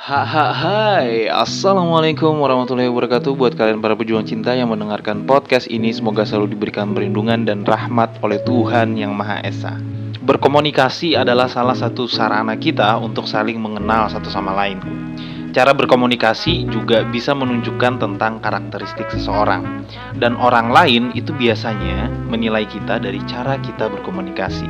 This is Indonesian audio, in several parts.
Hai, Assalamualaikum warahmatullahi wabarakatuh. Buat kalian para pejuang cinta yang mendengarkan podcast ini, semoga selalu diberikan perlindungan dan rahmat oleh Tuhan Yang Maha Esa. Berkomunikasi adalah salah satu sarana kita untuk saling mengenal satu sama lain. Cara berkomunikasi juga bisa menunjukkan tentang karakteristik seseorang. Dan orang lain itu biasanya menilai kita dari cara kita berkomunikasi.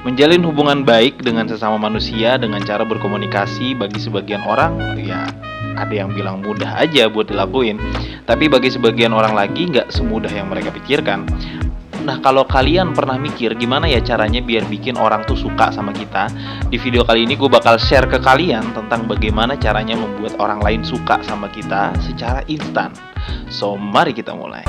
Menjalin hubungan baik dengan sesama manusia dengan cara berkomunikasi bagi sebagian orang, ya ada yang bilang mudah aja buat dilakuin. Tapi bagi sebagian orang lagi nggak semudah yang mereka pikirkan. Nah, kalau kalian pernah mikir gimana ya caranya biar bikin orang tuh suka sama kita, di video kali ini gue bakal share ke kalian tentang bagaimana caranya membuat orang lain suka sama kita secara instan. So, mari kita mulai.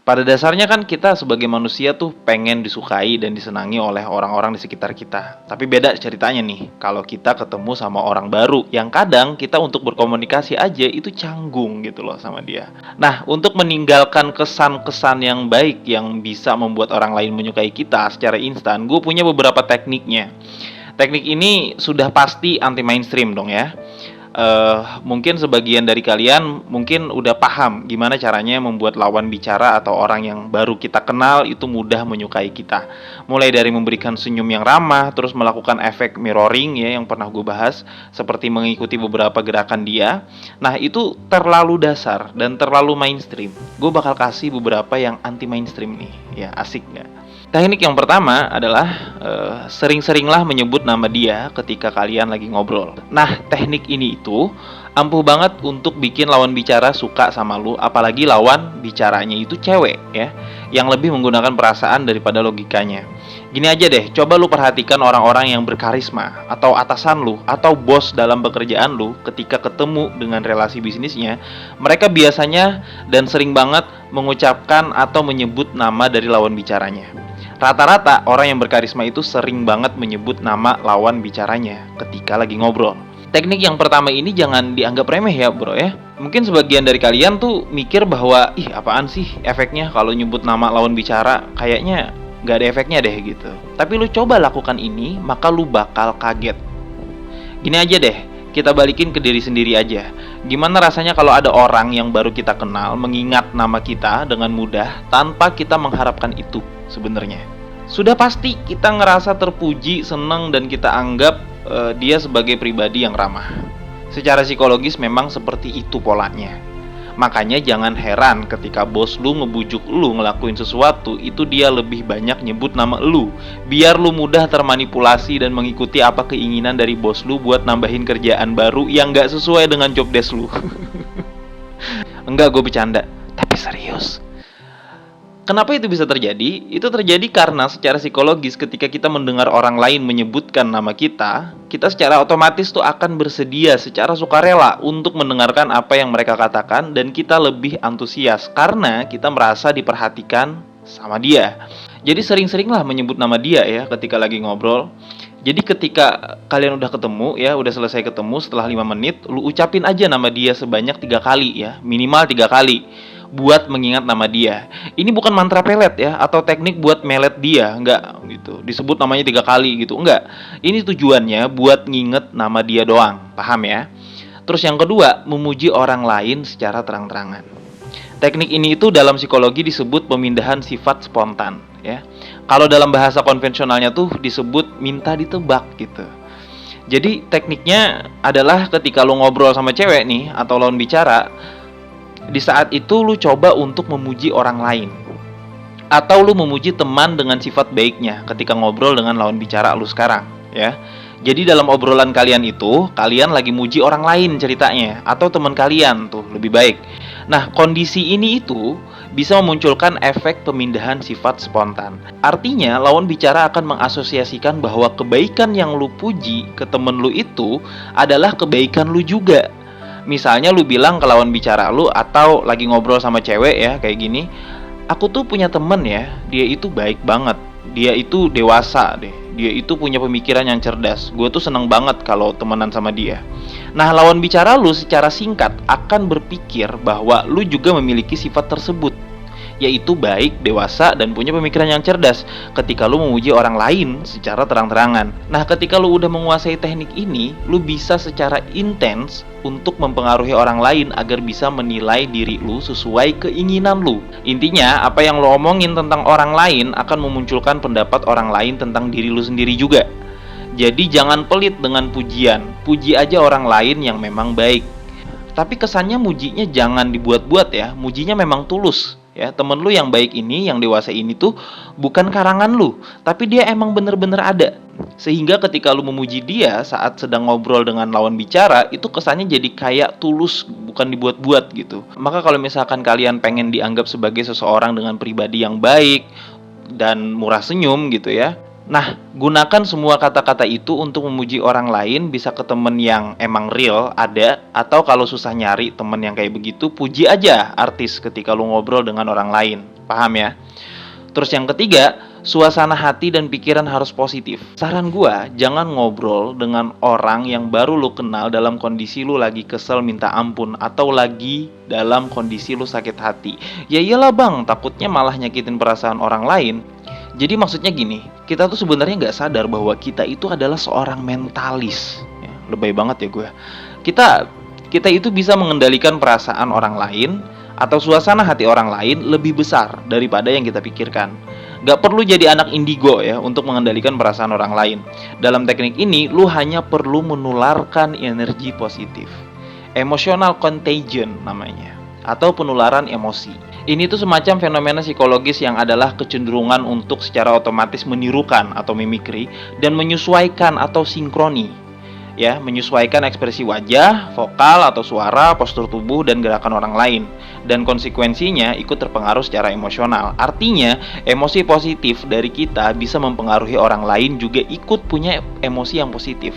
Pada dasarnya kan kita sebagai manusia tuh pengen disukai dan disenangi oleh orang-orang di sekitar kita. Tapi beda ceritanya nih, kalau kita ketemu sama orang baru yang kadang kita untuk berkomunikasi aja itu canggung gitu loh sama dia. Nah, untuk meninggalkan kesan-kesan yang baik yang bisa membuat orang lain menyukai kita secara instan, gue punya beberapa tekniknya. Teknik ini sudah pasti anti mainstream dong ya. Mungkin sebagian dari kalian mungkin udah paham gimana caranya membuat lawan bicara atau orang yang baru kita kenal itu mudah menyukai kita. Mulai dari memberikan senyum yang ramah, terus melakukan efek mirroring ya yang pernah gue bahas, seperti mengikuti beberapa gerakan dia. Nah, itu terlalu dasar dan terlalu mainstream. Gue bakal kasih beberapa yang anti mainstream nih. Ya, asik nggak? Teknik yang pertama adalah sering-seringlah menyebut nama dia ketika kalian lagi ngobrol. Nah, teknik ini itu ampuh banget untuk bikin lawan bicara suka sama lu, apalagi lawan bicaranya itu cewek ya, yang lebih menggunakan perasaan daripada logikanya. Gini aja deh, coba lu perhatikan orang-orang yang berkarisma, atau atasan lu, atau bos dalam pekerjaan lu ketika ketemu dengan relasi bisnisnya, mereka biasanya dan sering banget mengucapkan atau menyebut nama dari lawan bicaranya. Rata-rata orang yang berkarisma itu sering banget menyebut nama lawan bicaranya ketika lagi ngobrol. Teknik yang pertama ini jangan dianggap remeh ya bro ya. Mungkin sebagian dari kalian tuh mikir bahwa ih apaan sih efeknya kalau nyebut nama lawan bicara, kayaknya gak ada efeknya deh gitu. Tapi lu coba lakukan ini, maka lu bakal kaget. Gini aja deh, kita balikin ke diri sendiri aja. Gimana rasanya kalau ada orang yang baru kita kenal mengingat nama kita dengan mudah tanpa kita mengharapkan itu sebenarnya? Sudah pasti kita ngerasa terpuji, senang, dan kita anggap dia sebagai pribadi yang ramah. Secara psikologis memang seperti itu polanya. Makanya jangan heran ketika bos lu ngebujuk lu ngelakuin sesuatu, itu dia lebih banyak nyebut nama lu, biar lu mudah termanipulasi dan mengikuti apa keinginan dari bos lu buat nambahin kerjaan baru yang gak sesuai dengan job desk lu. Enggak, gue bercanda, tapi serius. Kenapa itu bisa terjadi? Itu terjadi karena secara psikologis ketika kita mendengar orang lain menyebutkan nama kita secara otomatis tuh akan bersedia secara sukarela untuk mendengarkan apa yang mereka katakan, dan kita lebih antusias karena kita merasa diperhatikan sama dia. Jadi sering-seringlah menyebut nama dia ya ketika lagi ngobrol. Jadi ketika kalian udah ketemu ya, udah selesai ketemu setelah 5 menit, lu ucapin aja nama dia sebanyak 3 kali ya, minimal 3 kali. Buat mengingat nama dia. Ini bukan mantra pelet ya, atau teknik buat melet dia, enggak gitu. Disebut namanya 3 kali gitu, enggak. Ini tujuannya buat nginget nama dia doang, paham ya? Terus yang kedua, memuji orang lain secara terang-terangan. Teknik ini itu dalam psikologi disebut pemindahan sifat spontan ya. Kalau dalam bahasa konvensionalnya tuh disebut minta ditebak gitu. Jadi tekniknya adalah ketika lu ngobrol sama cewek nih atau lawan bicara, di saat itu lu coba untuk memuji orang lain, atau lu memuji teman dengan sifat baiknya ketika ngobrol dengan lawan bicara lu sekarang ya. Jadi dalam obrolan kalian itu, kalian lagi muji orang lain ceritanya, atau teman kalian tuh lebih baik. Nah, kondisi ini itu bisa memunculkan efek pemindahan sifat spontan. Artinya lawan bicara akan mengasosiasikan bahwa kebaikan yang lu puji ke temen lu itu adalah kebaikan lu juga. Misalnya lu bilang ke lawan bicara lu atau lagi ngobrol sama cewek ya kayak gini, aku tuh punya temen ya, dia itu baik banget, dia itu dewasa deh, dia itu punya pemikiran yang cerdas, gue tuh seneng banget kalau temenan sama dia. Nah, lawan bicara lu secara singkat akan berpikir bahwa lu juga memiliki sifat tersebut. yaitu baik, dewasa, dan punya pemikiran yang cerdas ketika lu memuji orang lain secara terang-terangan. Nah, ketika lu udah menguasai teknik ini, lu bisa secara intens untuk mempengaruhi orang lain agar bisa menilai diri lu sesuai keinginan lu. Intinya, apa yang lu omongin tentang orang lain akan memunculkan pendapat orang lain tentang diri lu sendiri juga. Jadi jangan pelit dengan pujian. Puji aja orang lain yang memang baik. Tapi kesannya mujinya jangan dibuat-buat ya. Mujinya memang tulus. Ya, temen lu yang baik ini, yang dewasa ini tuh bukan karangan lu, tapi dia emang bener-bener ada. Sehingga ketika lu memuji dia saat sedang ngobrol dengan lawan bicara, itu kesannya jadi kayak tulus, bukan dibuat-buat gitu. Maka kalau misalkan kalian pengen dianggap sebagai seseorang dengan pribadi yang baik dan murah senyum gitu ya, nah, gunakan semua kata-kata itu untuk memuji orang lain, bisa ke temen yang emang real, ada, atau kalau susah nyari temen yang kayak begitu, puji aja artis ketika lu ngobrol dengan orang lain. Paham ya? Terus yang ketiga, suasana hati dan pikiran harus positif. Saran gua, jangan ngobrol dengan orang yang baru lu kenal dalam kondisi lu lagi kesel minta ampun, atau lagi dalam kondisi lu sakit hati. Ya iyalah bang, takutnya malah nyakitin perasaan orang lain. Jadi maksudnya gini, kita tuh sebenarnya nggak sadar bahwa kita itu adalah seorang mentalis. Ya, lebay banget ya gue. Kita itu bisa mengendalikan perasaan orang lain atau suasana hati orang lain lebih besar daripada yang kita pikirkan. Gak perlu jadi anak indigo ya untuk mengendalikan perasaan orang lain. Dalam teknik ini, lu hanya perlu menularkan energi positif. Emotional contagion namanya, atau penularan emosi. Ini tuh semacam fenomena psikologis yang adalah kecenderungan untuk secara otomatis menirukan atau mimikri dan menyesuaikan atau sinkroni. Ya, menyesuaikan ekspresi wajah, vokal atau suara, postur tubuh dan gerakan orang lain. Dan konsekuensinya ikut terpengaruh secara emosional. Artinya, emosi positif dari kita bisa mempengaruhi orang lain juga ikut punya emosi yang positif.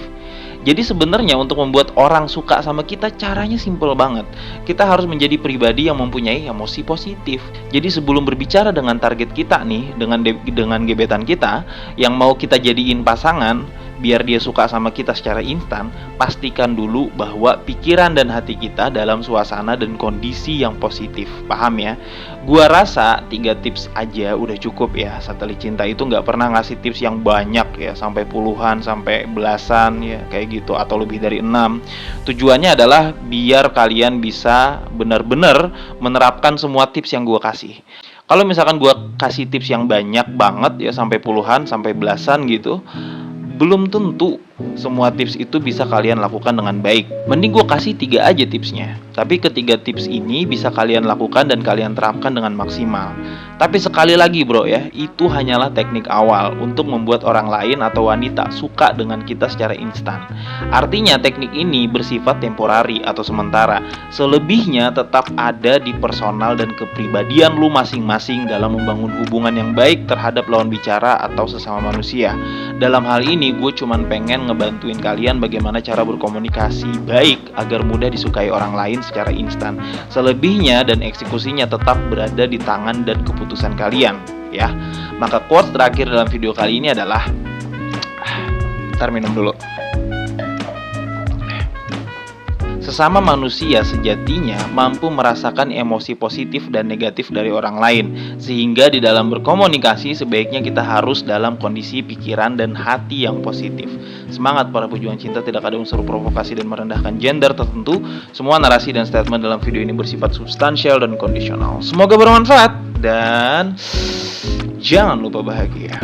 Jadi sebenarnya untuk membuat orang suka sama kita, caranya simple banget. Kita harus menjadi pribadi yang mempunyai emosi positif. Jadi sebelum berbicara dengan target kita nih, dengan gebetan kita yang mau kita jadiin pasangan, biar dia suka sama kita secara instan, pastikan dulu bahwa pikiran dan hati kita dalam suasana dan kondisi yang positif. Paham ya? Gua rasa 3 tips aja udah cukup ya. Satelit Cinta itu nggak pernah ngasih tips yang banyak ya, sampai puluhan, sampai belasan ya, kayak gitu, atau lebih dari 6. Tujuannya adalah biar kalian bisa benar-benar menerapkan semua tips yang gua kasih. Kalau misalkan gua kasih tips yang banyak banget ya, sampai puluhan, sampai belasan gitu, belum tentu semua tips itu bisa kalian lakukan dengan baik. Mending gue kasih 3 aja tipsnya. Tapi ketiga tips ini bisa kalian lakukan dan kalian terapkan dengan maksimal. Tapi sekali lagi bro ya, itu hanyalah teknik awal untuk membuat orang lain atau wanita suka dengan kita secara instan. Artinya teknik ini bersifat temporari atau sementara. Selebihnya tetap ada di personal dan kepribadian lu masing-masing dalam membangun hubungan yang baik terhadap lawan bicara atau sesama manusia. Dalam hal ini gue cuman pengen ngebantuin kalian bagaimana cara berkomunikasi baik agar mudah disukai orang lain secara instan. Selebihnya dan eksekusinya tetap berada di tangan dan keputusan kalian ya. Maka quotes terakhir dalam video kali ini adalah, ntar minum dulu. Sesama manusia sejatinya mampu merasakan emosi positif dan negatif dari orang lain. Sehingga di dalam berkomunikasi sebaiknya kita harus dalam kondisi pikiran dan hati yang positif. Semangat para pejuang cinta, tidak ada unsur provokasi dan merendahkan gender tertentu. Semua narasi dan statement dalam video ini bersifat substansial dan kondisional. Semoga bermanfaat dan jangan lupa bahagia.